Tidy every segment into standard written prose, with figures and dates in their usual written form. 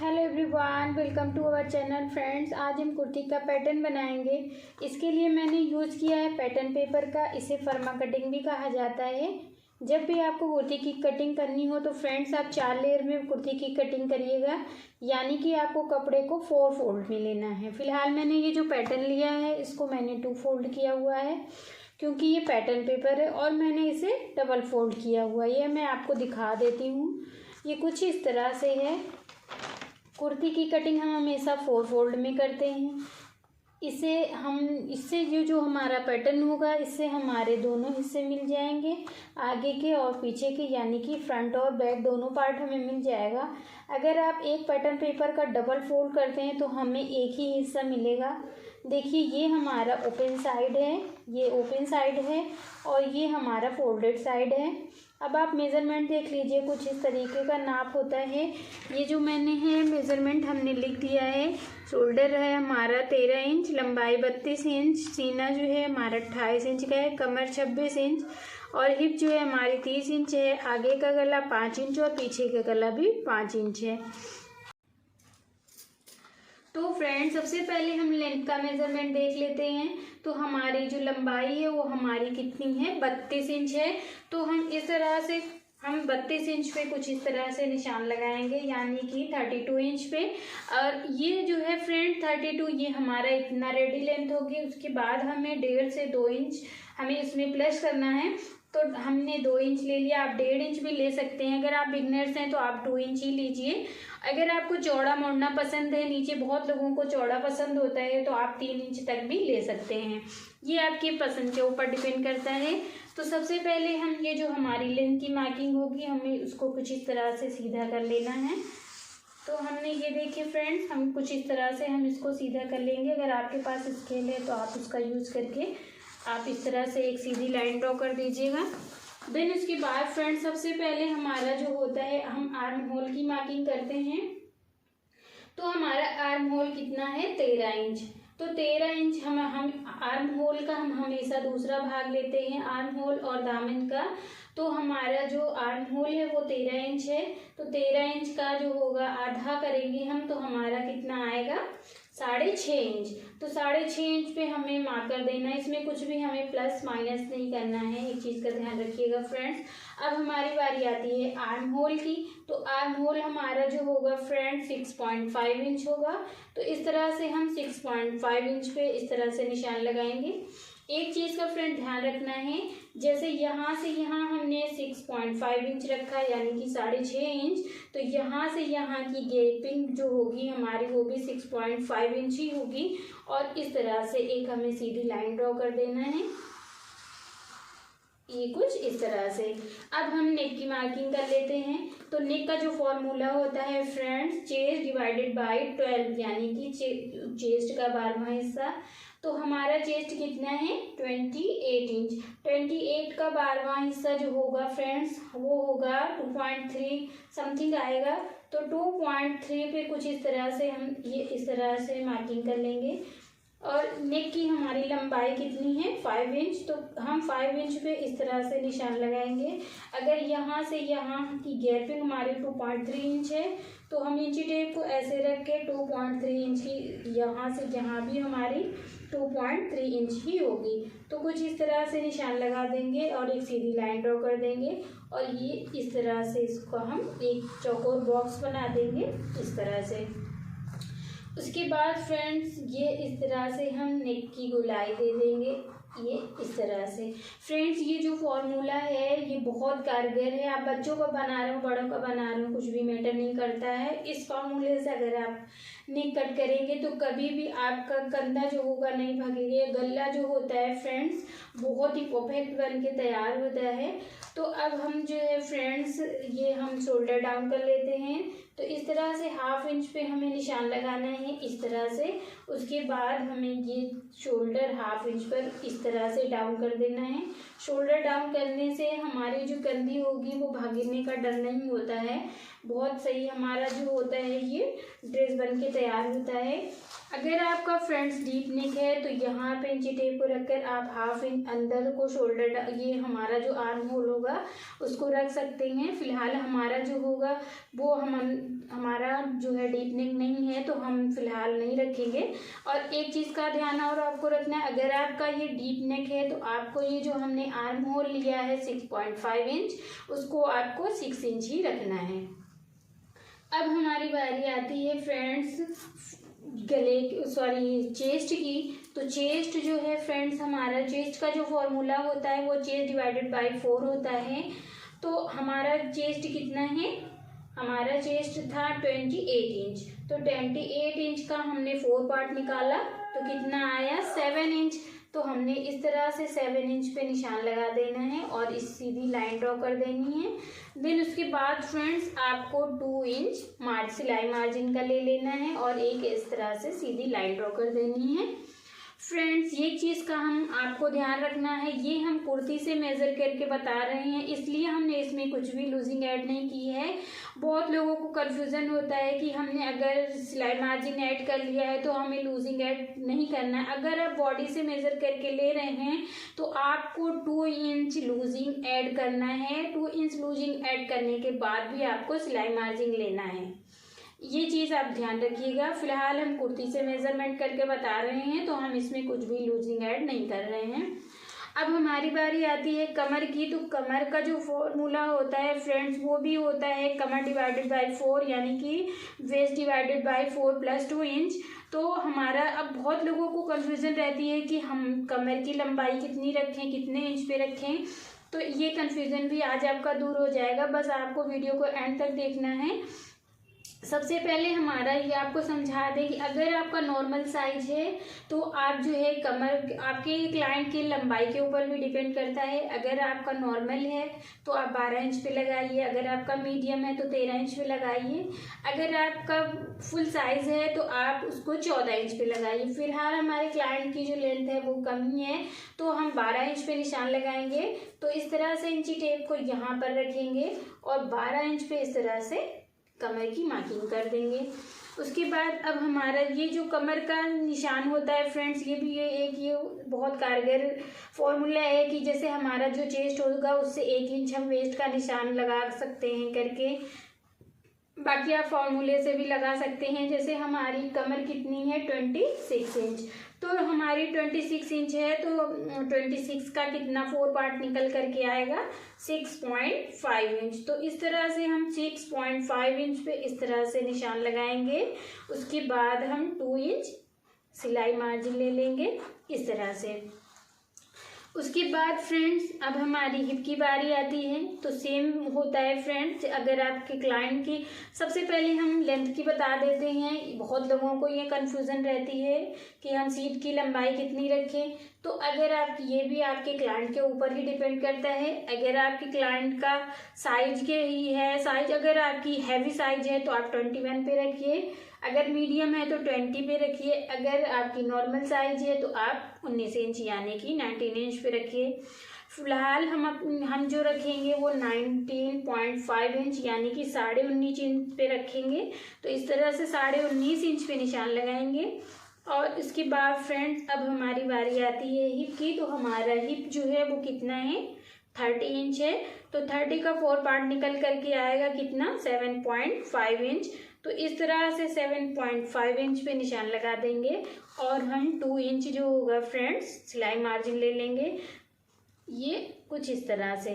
Hello everyone, welcome to our channel. Friends, आज हम कुर्ती का पैटर्न बनाएंगे। इसके लिए मैंने यूज़ किया है पैटर्न पेपर का। इसे फर्मा कटिंग भी कहा जाता है। जब भी आपको कुर्ती की कटिंग करनी हो तो फ्रेंड्स आप 4 लेयर में कुर्ती की कटिंग करिएगा, यानी कि आपको कपड़े को 4 फोल्ड में लेना है। फिलहाल मैंने ये जो पैटर्न लिया है इसको मैंने 2 फोल्ड किया हुआ है, क्योंकि ये पैटर्न पेपर है और मैंने इसे डबल फोल्ड किया हुआ है। ये मैं आपको दिखा देती हूँ। ये कुछ इस तरह से है। कुर्ती की कटिंग हम हमेशा 4 फोल्ड में करते हैं। इससे जो हमारा पैटर्न होगा, इससे हमारे दोनों हिस्से मिल जाएंगे, आगे के और पीछे के, यानी कि फ्रंट और बैक दोनों पार्ट हमें मिल जाएगा। अगर आप एक पैटर्न पेपर का डबल फोल्ड करते हैं तो हमें एक ही हिस्सा मिलेगा। देखिए, ये हमारा ओपन साइड है, ये ओपन साइड है और ये हमारा फोल्डेड साइड है। अब आप मेज़रमेंट देख लीजिए, कुछ इस तरीके का नाप होता है। ये जो मैंने है मेज़रमेंट हमने लिख दिया है। शोल्डर है हमारा 13 इंच, लंबाई 32 इंच, सीना जो है हमारा 28 इंच का है, कमर 26 इंच और हिप जो है हमारी 30 इंच है। आगे का गला 5 इंच और पीछे का गला भी 5 इंच है। तो फ्रेंड्स, सबसे पहले हम लेंथ का मेज़रमेंट देख लेते हैं। तो हमारी जो लंबाई है वो हमारी कितनी है, 32 इंच है। तो हम इस तरह से 32 इंच पे कुछ इस तरह से निशान लगाएंगे, यानी कि 32 इंच पे। और ये जो है फ्रेंड 32, ये हमारा इतना रेडी लेंथ होगी। उसके बाद हमें 1.5 से 2 इंच हमें इसमें प्लस करना है। तो हमने 2 इंच ले लिया, आप 1.5 इंच भी ले सकते हैं। अगर आप बिगनर्स हैं तो आप 2 इंच ही लीजिए। अगर आपको चौड़ा मोड़ना पसंद है, नीचे बहुत लोगों को चौड़ा पसंद होता है, तो आप 3 इंच तक भी ले सकते हैं। ये आपके पसंद के ऊपर डिपेंड करता है। तो सबसे पहले हम ये जो हमारी लेंथ की मार्किंग होगी, हमें उसको कुछ इस तरह से सीधा कर लेना है। तो हमने ये देखिए फ्रेंड्स, हम कुछ इस तरह से हम इसको सीधा कर लेंगे। अगर आपके पास स्केल है तो आप उसका यूज़ करके आप इस तरह से एक सीधी लाइन ड्रॉ कर दीजिएगा। देन उसके बाद फ्रेंड्स, सबसे पहले हमारा जो होता है, हम आर्म होल की मार्किंग करते हैं। तो हमारा आर्म होल कितना है, 13 इंच। तो 13 इंच हम आर्म होल का हम हमेशा दूसरा भाग लेते हैं, आर्म होल और दामन का। तो हमारा जो आर्म होल है वो 13 इंच है। तो 13 इंच का जो होगा आधा करेंगे हम, तो हमारा कितना आएगा, 6.5 इंच। तो 6.5 इंच पे हमें मार्कर देना है। इसमें कुछ भी हमें प्लस माइनस नहीं करना है, एक चीज़ का ध्यान रखिएगा फ्रेंड्स। अब हमारी बारी आती है आर्म होल की। तो आर्म होल हमारा जो होगा फ्रेंड्स 6.5 इंच होगा। तो इस तरह से हम 6.5 इंच पे इस तरह से निशान लगाएंगे। एक चीज़ का फ्रेंड ध्यान रखना है, जैसे यहाँ से यहाँ हमने 6.5 इंच रखा, यानी कि 6.5 इंच, तो यहाँ से यहाँ की गैपिंग जो होगी हमारी वो भी 6.5 इंच ही होगी। और इस तरह से एक हमें सीधी लाइन ड्रॉ कर देना है, ये कुछ इस तरह से। अब हम नेक की मार्किंग कर लेते हैं। तो नेक का जो फॉर्मूला होता है फ्रेंड्स, चेस्ट डिवाइडेड बाय 12, यानी कि चेस्ट का 12वां हिस्सा। तो हमारा चेस्ट कितना है, 28 इंच। 28 का 12वां हिस्सा जो होगा फ्रेंड्स वो होगा 2.3 समथिंग आएगा। तो 2.3 पे कुछ इस तरह से हम ये इस तरह से मार्किंग कर लेंगे। और नेक की हमारी लंबाई कितनी है, 5 इंच। तो हम 5 इंच पे इस तरह से निशान लगाएंगे। अगर यहाँ से यहाँ की गैपिंग हमारी 2.3 इंच है, तो हम इंची टेप को ऐसे रख के 2.3 इंच की यहाँ से जहाँ भी हमारी 2.3 इंच ही होगी। तो कुछ इस तरह से निशान लगा देंगे और एक सीधी लाइन ड्रॉ कर देंगे। और ये इस तरह से इसको हम एक चौकोर बॉक्स बना देंगे इस तरह से। उसके बाद फ्रेंड्स, ये इस तरह से हम नेक की गोलाई दे देंगे, ये इस तरह से। फ्रेंड्स, ये जो फॉर्मूला है ये बहुत कारगर है। आप बच्चों का बना रहे हो, बड़ों का बना रहे हो, कुछ भी मैटर नहीं करता है। इस फॉर्मूले से अगर आप नेक कट करेंगे तो कभी भी आपका कंधा जो होगा नहीं भागेगा। गला जो होता है फ्रेंड्स बहुत ही परफेक्ट बन के तैयार होता है। तो अब हम जो है फ्रेंड्स, ये हम शोल्डर डाउन कर लेते हैं। तो इस तरह से 1/2 इंच पे हमें निशान लगाना है इस तरह से। उसके बाद हमें ये शोल्डर 1/2 इंच पर इस तरह से डाउन कर देना है। शोल्डर डाउन करने से हमारी जो कंधी होगी वो भागने का डर नहीं होता है। बहुत सही हमारा जो होता है ये ड्रेस बन के तैयार होता है। अगर आपका फ्रेंड्स डीप नेक है तो यहाँ पे इंची टेप को रखकर आप 1/2 इंच अंदर को शोल्डर, ये हमारा जो आर्म होल होगा उसको रख सकते हैं। फिलहाल हमारा जो होगा वो हम हमारा जो है डीप नेक नहीं है तो हम फिलहाल नहीं रखेंगे। और एक चीज़ का ध्यान और आपको रखना है, अगर आपका ये डीप नेक है तो आपको ये जो हमने आर्म होल लिया है 6.5 इंच, उसको आपको 6 इंच ही रखना है। अब हमारी बारी आती है फ्रेंड्स चेस्ट की। तो चेस्ट जो है फ्रेंड्स, हमारा चेस्ट का जो फॉर्मूला होता है वो चेस्ट डिवाइडेड बाय 4 होता है। तो हमारा चेस्ट कितना है, हमारा चेस्ट था 28 इंच, तो 28 इंच का हमने 4 पार्ट निकाला तो कितना आया 7 इंच। तो हमने इस तरह से 7 इंच पे निशान लगा देना है और इस सीधी लाइन ड्रॉ कर देनी है। देन उसके बाद फ्रेंड्स आपको 2 इंच सिलाई मार्जिन का ले लेना है और एक इस तरह से सीधी लाइन ड्रॉ कर देनी है। फ्रेंड्स ये चीज़ का हम आपको ध्यान रखना है, ये हम कुर्ती से मेज़र करके बता रहे हैं, इसलिए हमने इसमें कुछ भी लूजिंग ऐड नहीं की है। बहुत लोगों को कन्फ्यूज़न होता है कि हमने अगर सिलाई मार्जिन ऐड कर लिया है तो हमें लूजिंग ऐड नहीं करना है। अगर आप बॉडी से मेज़र करके ले रहे हैं तो आपको 2 इंच लूजिंग ऐड करना है। 2 इंच लूजिंग ऐड करने के बाद भी आपको सिलाई मार्जिन लेना है, ये चीज़ आप ध्यान रखिएगा। फिलहाल हम कुर्ती से मेज़रमेंट करके बता रहे हैं तो हम इसमें कुछ भी लूजिंग ऐड नहीं कर रहे हैं। अब हमारी बारी आती है कमर की। तो कमर का जो फॉर्मूला होता है फ्रेंड्स वो भी होता है कमर डिवाइडेड बाय 4, यानी कि वेस्ट डिवाइडेड बाय 4 प्लस 2 इंच। तो हमारा अब बहुत लोगों को कन्फ्यूज़न रहती है कि हम कमर की लंबाई कितनी रखें, कितने इंच पे रखें। तो ये कन्फ्यूज़न भी आज आपका दूर हो जाएगा, बस आपको वीडियो को एंड तक देखना है। सबसे पहले हमारा ये आपको समझा दें कि अगर आपका नॉर्मल साइज है तो आप जो है कमर आपके क्लाइंट की लंबाई के ऊपर भी डिपेंड करता है। अगर आपका नॉर्मल है तो आप 12 इंच पे लगाइए, अगर आपका मीडियम है तो 13 इंच पे लगाइए, अगर आपका फुल साइज है तो आप उसको 14 इंच पे लगाइए। फिलहाल हमारे क्लाइंट की जो लेंथ है वो कम ही है तो हम 12 इंच पे निशान लगाएंगे। तो इस तरह से इंची टेप को यहाँ पर रखेंगे और 12 इंच पे इस तरह से कमर की मार्किंग कर देंगे। उसके बाद अब हमारा ये जो कमर का निशान होता है फ्रेंड्स, ये भी ये बहुत कारगर फॉर्मूला है कि जैसे हमारा जो चेस्ट होगा उससे 1 इंच हम वेस्ट का निशान लगा सकते हैं करके। बाकी आप फॉर्मूले से भी लगा सकते हैं। जैसे हमारी कमर कितनी है 26 इंच, तो हमारी 26 इंच है तो 26 का कितना 4 पार्ट निकल करके आएगा 6.5 इंच। तो इस तरह से हम 6.5 इंच पे इस तरह से निशान लगाएंगे। उसके बाद हम 2 इंच सिलाई मार्जिन ले लेंगे इस तरह से। उसके बाद फ्रेंड्स अब हमारी हिप की बारी आती है। तो सेम होता है फ्रेंड्स, अगर आपके क्लाइंट की सबसे पहले हम लेंथ की बता देते हैं। बहुत लोगों को ये कन्फ्यूज़न रहती है कि हम सीट की लंबाई कितनी रखें। तो अगर आप ये भी आपके क्लाइंट के ऊपर ही डिपेंड करता है। अगर आपके क्लाइंट का साइज के ही है, साइज अगर आपकी हैवी साइज है तो आप 21 पे रखिए, अगर मीडियम है तो 20 पे रखिए, अगर आपकी नॉर्मल साइज है तो आप 19 इंच यानी कि 19 इंच पे रखिए। फिलहाल हम जो रखेंगे वो 19.5 इंच यानी कि 19.5 इंच पे रखेंगे। तो इस तरह से 19.5 इंच पे निशान लगाएंगे। और इसके बाद फ्रेंड्स अब हमारी बारी आती है हिप की। तो हमारा हिप जो है वो कितना है 30 इंच है। तो 30 का 4 पार्ट निकल करके आएगा कितना 7.5 इंच। तो इस तरह से 7.5 इंच पे निशान लगा देंगे और हम 2 इंच जो होगा फ्रेंड्स सिलाई मार्जिन ले लेंगे, ये कुछ इस तरह से।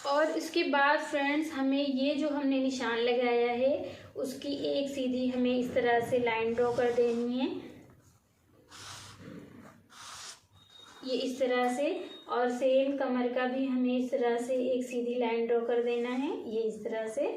और इसके बाद फ्रेंड्स हमें ये जो हमने निशान लगाया है उसकी एक सीधी हमें इस तरह से लाइन ड्रॉ कर देनी है, ये इस तरह से। और सेम कमर का भी हमें इस तरह से एक सीधी लाइन ड्रॉ कर देना है, ये इस तरह से।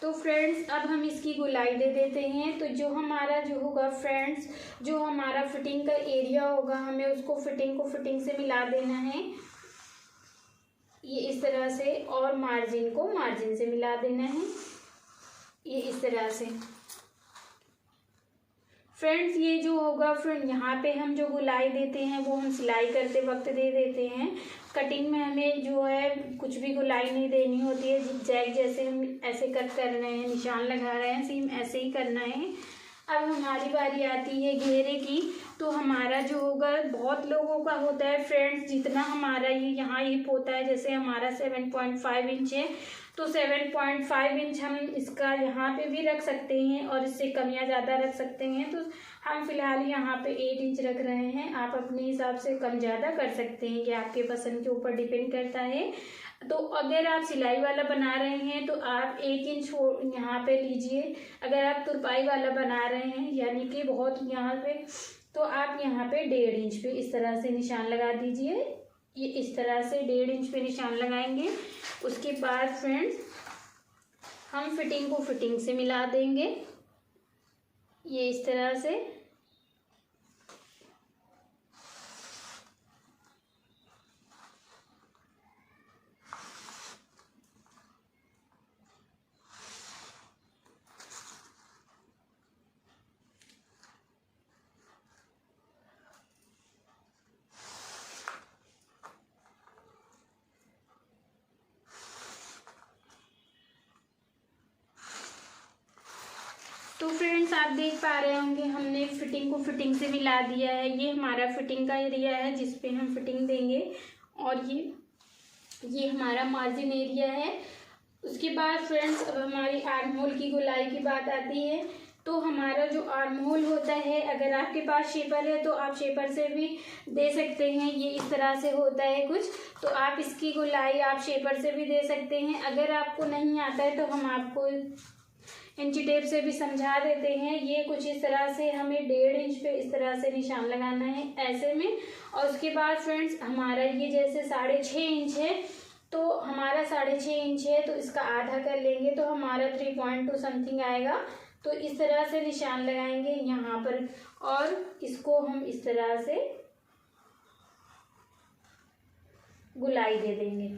तो फ्रेंड्स अब हम इसकी गोलाई दे देते हैं। तो जो हमारा जो होगा फ्रेंड्स, जो हमारा फिटिंग का एरिया होगा हमें उसको फिटिंग से मिला देना है, ये इस तरह से। और मार्जिन को मार्जिन से मिला देना है, ये इस तरह से। फ्रेंड्स ये जो होगा फ्रेंड यहाँ पे हम जो गोलाई देते हैं वो हम सिलाई करते वक्त दे देते हैं। कटिंग में हमें जो है कुछ भी गोलाई नहीं देनी होती है। जिग जैग जैसे हम ऐसे कट कर रहे हैं, निशान लगा रहे हैं, सेम ऐसे ही करना है। अब हमारी बारी आती है घेरे की। तो हमारा जो होगा, बहुत लोगों का होता है फ्रेंड्स, जितना हमारा ये यहाँ हिप होता है, जैसे हमारा 7.5 इंच है तो 7.5 इंच हम इसका यहाँ पे भी रख सकते हैं और इससे कम या ज़्यादा रख सकते हैं। तो हम फिलहाल यहाँ पे 8 इंच रख रहे हैं। आप अपने हिसाब से कम ज़्यादा कर सकते हैं, कि आपके पसंद के ऊपर डिपेंड करता है। तो अगर आप सिलाई वाला बना रहे हैं तो आप 1 इंच यहाँ पे लीजिए। अगर आप तुरपाई वाला बना रहे हैं, यानी कि बहुत यहाँ पे, तो आप यहाँ पे 1.5 इंच पे इस तरह से निशान लगा दीजिए। ये इस तरह से 1.5 इंच पे निशान लगाएंगे। उसके बाद फ्रेंड्स हम फिटिंग को फिटिंग से मिला देंगे, ये इस तरह से। तो फ्रेंड्स आप देख पा रहे होंगे, हमने फिटिंग को फिटिंग से मिला दिया है। ये हमारा फिटिंग का एरिया है जिस पे हम फिटिंग देंगे, और ये हमारा मार्जिन एरिया है। उसके बाद फ्रेंड्स अब हमारी आर्म होल की गोलाई की बात आती है। तो हमारा जो आर्म होल होता है, अगर आपके पास शेपर है तो आप शेपर से भी दे सकते हैं। ये इस तरह से होता है कुछ, तो आप इसकी गोलाई आप शेपर से भी दे सकते हैं। अगर आपको नहीं आता है तो हम आपको इंची टेप से भी समझा देते हैं। ये कुछ इस तरह से हमें 1.5 इंच पे इस तरह से निशान लगाना है ऐसे में। और उसके बाद फ्रेंड्स हमारा ये जैसे 6.5 इंच है, तो हमारा 6.5 इंच है, तो इसका आधा कर लेंगे तो हमारा 3.2 समथिंग आएगा। तो इस तरह से निशान लगाएंगे यहाँ पर, और इसको हम इस तरह से गुलाई दे देंगे।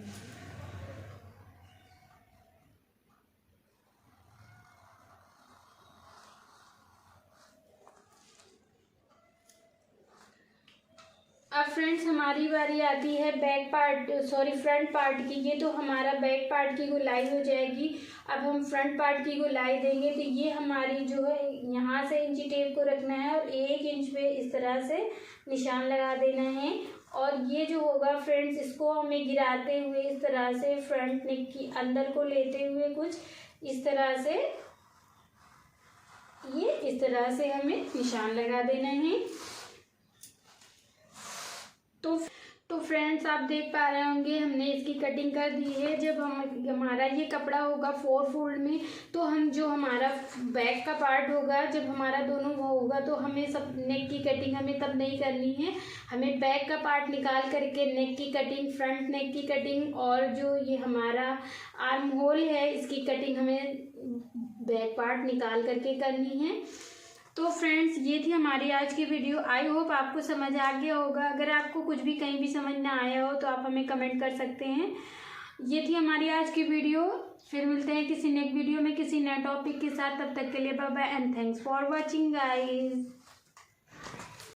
अब फ्रेंड्स हमारी बारी आती है फ्रंट पार्ट की। ये तो हमारा बैक पार्ट की गोलाई हो जाएगी। अब हम फ्रंट पार्ट की गोलाई देंगे। तो ये हमारी जो है, यहाँ से इंची टेप को रखना है और 1 इंच पे इस तरह से निशान लगा देना है। और ये जो होगा फ्रेंड्स, इसको हमें गिराते हुए इस तरह से फ्रंट नेक की अंदर को लेते हुए कुछ इस तरह से, ये इस तरह से हमें निशान लगा देना है। तो फ्रेंड्स आप देख पा रहे होंगे, हमने इसकी कटिंग कर दी है। जब हमारा ये कपड़ा होगा 4 फोल्ड में, तो हम जो हमारा बैक का पार्ट होगा, जब हमारा दोनों वो होगा, तो हमें सब नेक की कटिंग हमें तब नहीं करनी है। हमें बैक का पार्ट निकाल करके नेक की कटिंग, फ्रंट नेक की कटिंग, और जो ये हमारा आर्म होल है इसकी कटिंग हमें बैक पार्ट निकाल करके करनी है। तो फ्रेंड्स ये थी हमारी आज की वीडियो। आई होप आपको समझ आ गया होगा। अगर आपको कुछ भी कहीं भी समझ ना आया हो तो आप हमें कमेंट कर सकते हैं। ये थी हमारी आज की वीडियो। फिर मिलते हैं किसी नेक्स्ट वीडियो में किसी नए टॉपिक के साथ। तब तक के लिए bye bye and thanks for watching guys.